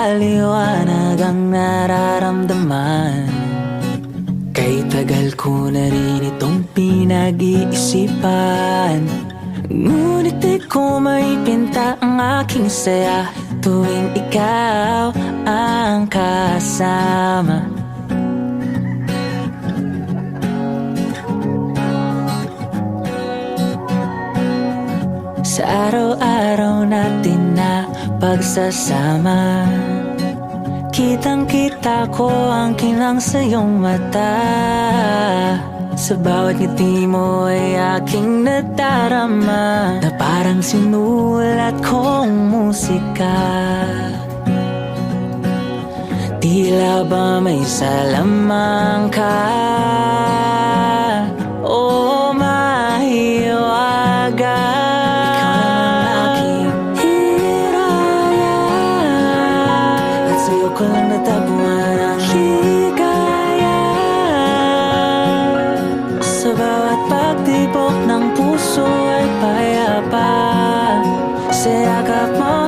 mapaliwanag ang nararamdaman. Kay tagal ko na rin itong pinag-iisipan. Ngunit di ko maipinta ang aking saya tuwing ikaw ang kasama. Sa araw-araw natin na pagsasama, kitang-kita ko ang kinang sa iyong mata. Sa bawat ngiti mo ay aking nadarama, na parang sinulat kong musika. Tila ba may salamang ka o mahiwaga. Ko lang natagpuan ang ligaya. Sa bawat pagtibok ng puso ay payapa. Sa yakap mo